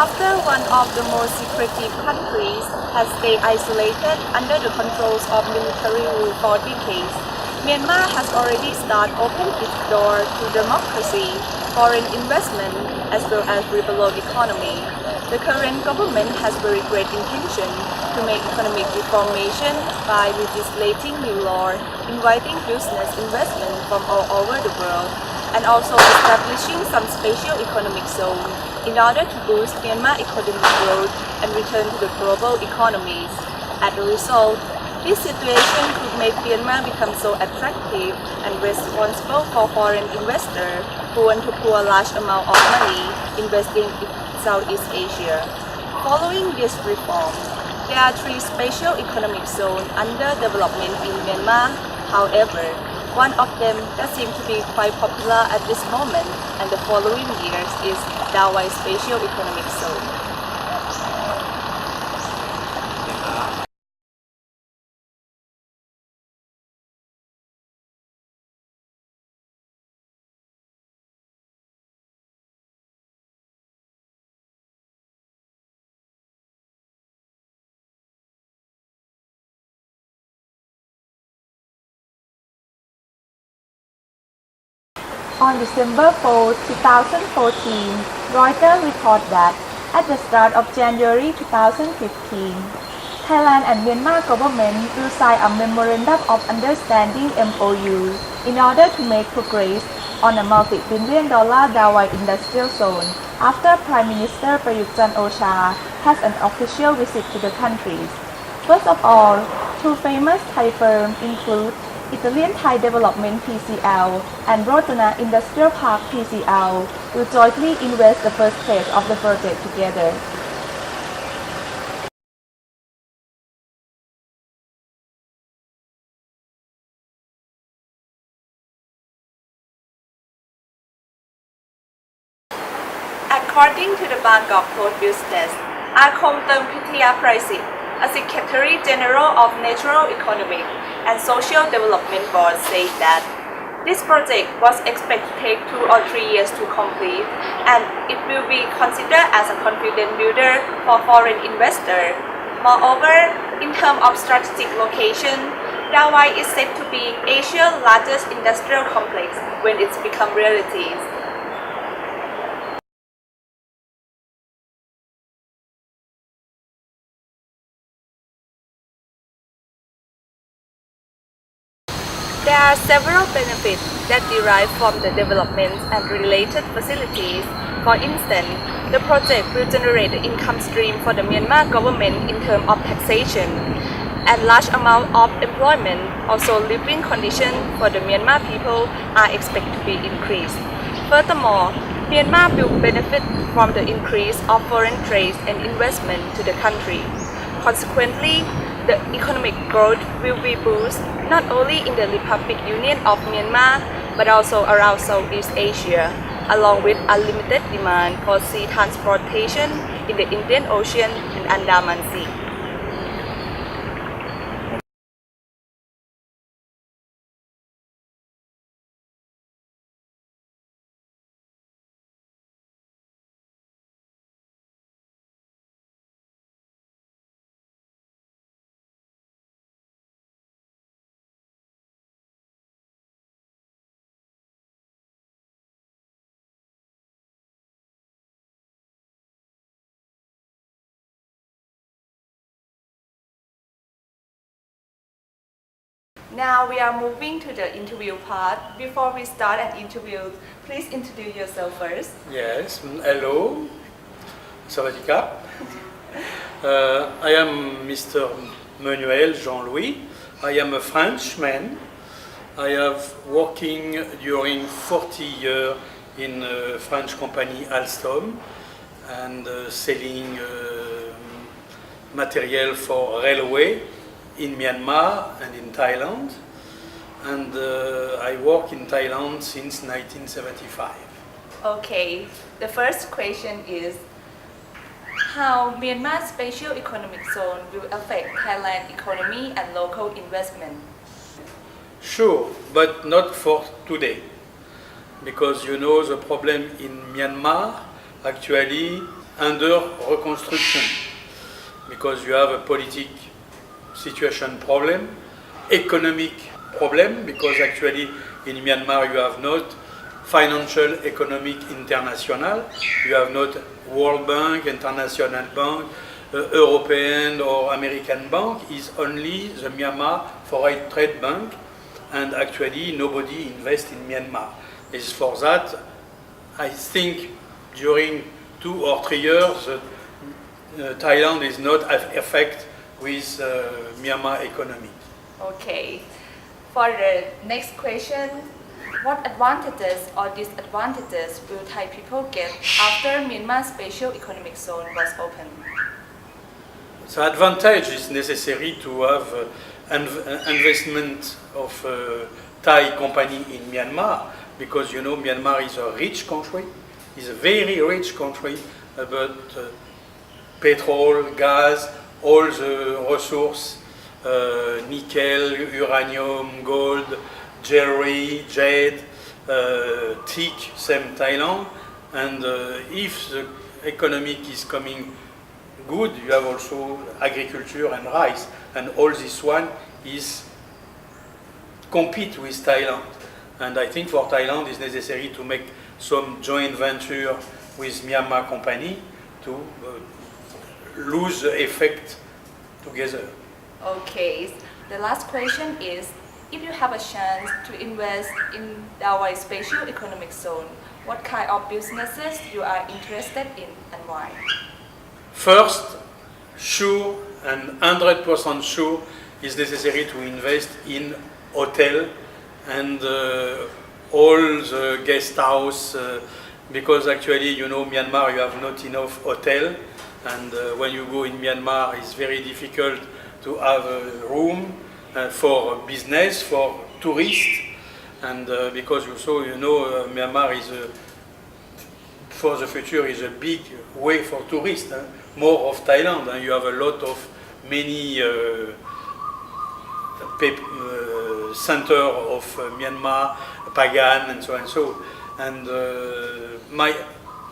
After one of the most secretive countries has stayed isolated under the controls of military rule for decades, Myanmar has already started opening its door to democracy, foreign investment, as well as liberal economy. The current government has very great intention to make economic reformation by legislating new law, inviting business investment from all over the world, and also establishing some special economic zone in order to boost Myanmar economic growth and return to the global economies. As a result, this situation could make Myanmar become so attractive and responsible for foreign investors who want to pour a large amount of money investing in Southeast Asia. Following this reform, there are 3 special economic zones under development in Myanmar. However, one of them that seems to be quite popular at this moment and the following years is Dao Wai Special Economic Zone. On December 4, 2014, Reuters reported that at the start of January 2015, Thailand and Myanmar government will sign a Memorandum of Understanding (MOU) in order to make progress on a multi-billion-dollar Dao Wai industrial zone after Prime Minister Prayut Chan-o-cha has an official visit to the countries. First of all, 2 famous Thai firms include Italian Thai Development (PCL) and Rotana Industrial Park (PCL) will jointly invest the first phase of the project together. According to the Bangkok Post Business, Akomterm Pithiyaprasit, a Secretary General of Natural Economic and Social Development Board, said that this project was expected to take 2 or 3 years to complete, and it will be considered as a confidence builder for foreign investors. Moreover, in terms of strategic location, Dao Wai is said to be Asia's largest industrial complex when it's become reality. There are several benefits that derive from the development and related facilities. For instance, the project will generate an income stream for the Myanmar government in terms of taxation, and large amount of employment. Also, living conditions for the Myanmar people are expected to be increased. Furthermore, Myanmar will benefit from the increase of foreign trade and investment to the country. Consequently, the economic growth will be boosted not only in the Republic Union of Myanmar but also around Southeast Asia, along with unlimited demand for sea transportation in the Indian Ocean and Andaman Sea. Now we are moving to the interview part. Before we start an interview, please introduce yourself first. Yes, hello, Sawadika. I am Mr. Manuel Jean-Louis. I am a Frenchman. I have working during 40 years in a French company Alstom and selling material for railway in Myanmar and in Thailand, and I work in Thailand since 1975. Okay, the first question is how Myanmar's special economic zone will affect Thailand economy and local investment. Sure, but not for today, because you know the problem in Myanmar actually under reconstruction because you have a political situation problem, economic problem because actually in Myanmar you have not financial economic international, you have not World Bank, International Bank, European or American Bank, is only the Myanmar Foreign Trade Bank, and actually nobody invests in Myanmar. It's for that I think during 2 or 3 years Thailand is not affected with Myanmar economy. Okay. For the next question, what advantages or disadvantages will Thai people get after Myanmar Special Economic Zone was opened? The advantage is necessary to have investment of Thai company in Myanmar because you know Myanmar is a rich country, is a very rich country about petrol, gas, all the resources, nickel, uranium, gold, jewelry, jade, teak, same Thailand. And if the economic is coming good, you have also agriculture and rice. And all this one is compete with Thailand. And I think for Thailand it's necessary to make some joint venture with Myanmar company to lose the effect together. Okay, the last question is, if you have a chance to invest in our special economic zone, what kind of businesses you are interested in and why? First, sure and 100% sure is necessary to invest in hotel and all the guest house because actually you know Myanmar you have not enough hotel and when you go in Myanmar it's very difficult to have a room for business, for tourists, and because also you know Myanmar is for the future is a big way for tourists, more of Thailand, and you have a lot of many center of Myanmar, Pagan, and so and so. And my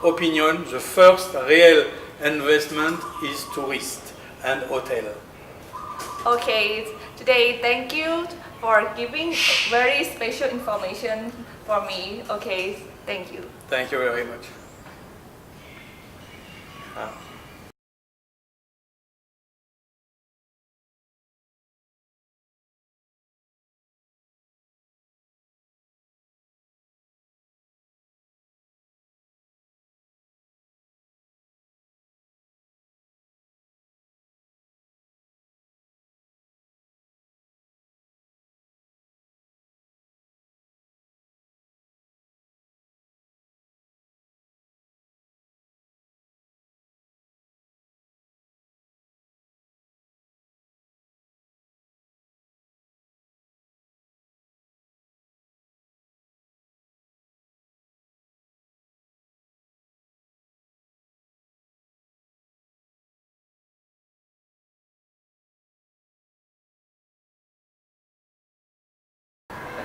opinion, the first real investment is tourist and hotel. Okay, today thank you for giving very special information for me. Okay, thank you. Thank you very much.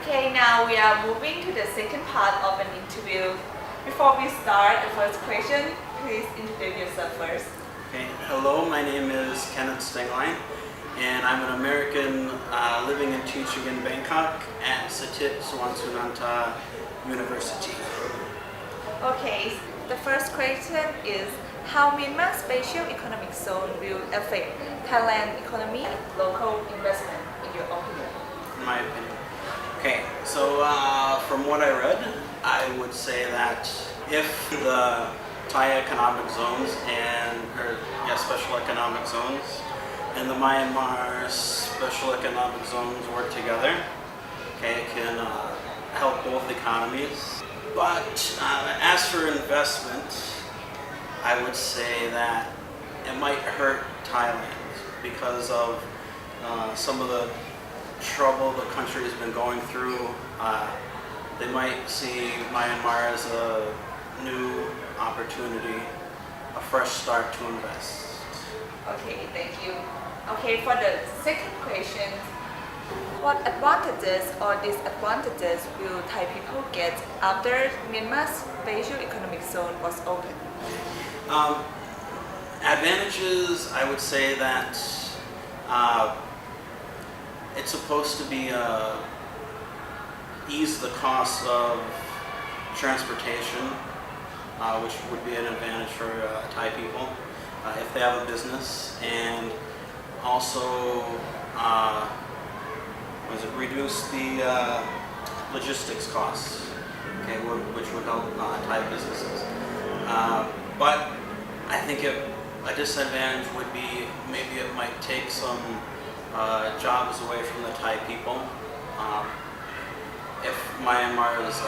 Okay, now we are moving to the second part of an interview. Before we start the first question, please introduce yourself first. Okay. Hello, my name is Kenneth Stenglein, and I'm an American living and teaching in Bangkok at Satit Sawansunanta University. Okay, the first question is how Myanmar Special Economic Zone will affect Thailand economy, local investment, in your opinion? In my opinion. Okay, so from what I read, I would say that if the Thai economic zones special economic zones and the Myanmar special economic zones work together, okay, it can help both economies. But as for investment, I would say that it might hurt Thailand because of some of the trouble the country has been going through. They might see Myanmar as a new opportunity, a fresh start to invest. Okay, thank you. Okay, for the second question, what advantages or disadvantages will Thai people get after Myanmar Special Economic Zone was opened? Advantages, I would say that it's supposed to be ease the cost of transportation, which would be an advantage for Thai people if they have a business, and also reduce the logistics costs, okay, which would help Thai businesses. But I think a disadvantage would be maybe it might take some jobs away from the Thai people. If Myanmar's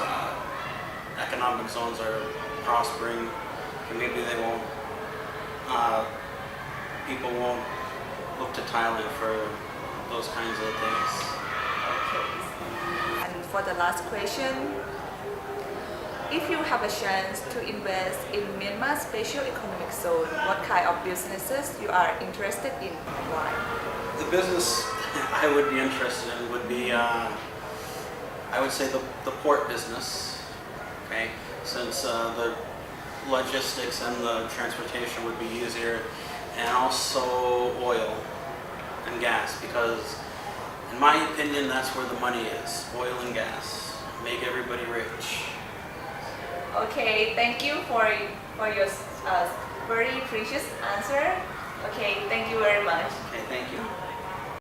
economic zones are prospering, maybe they won't. People won't look to Thailand for those kinds of things. Okay. And for the last question, if you have a chance to invest in Myanmar Special Economic Zone, what kind of businesses you are interested in and why? The business I would be interested in would be, I would say the port business, okay? Since the logistics and the transportation would be easier, and also oil and gas, because in my opinion, that's where the money is, oil and gas. Make everybody rich. Okay, thank you for your very precious answer. Okay, thank you very much. Okay, thank you.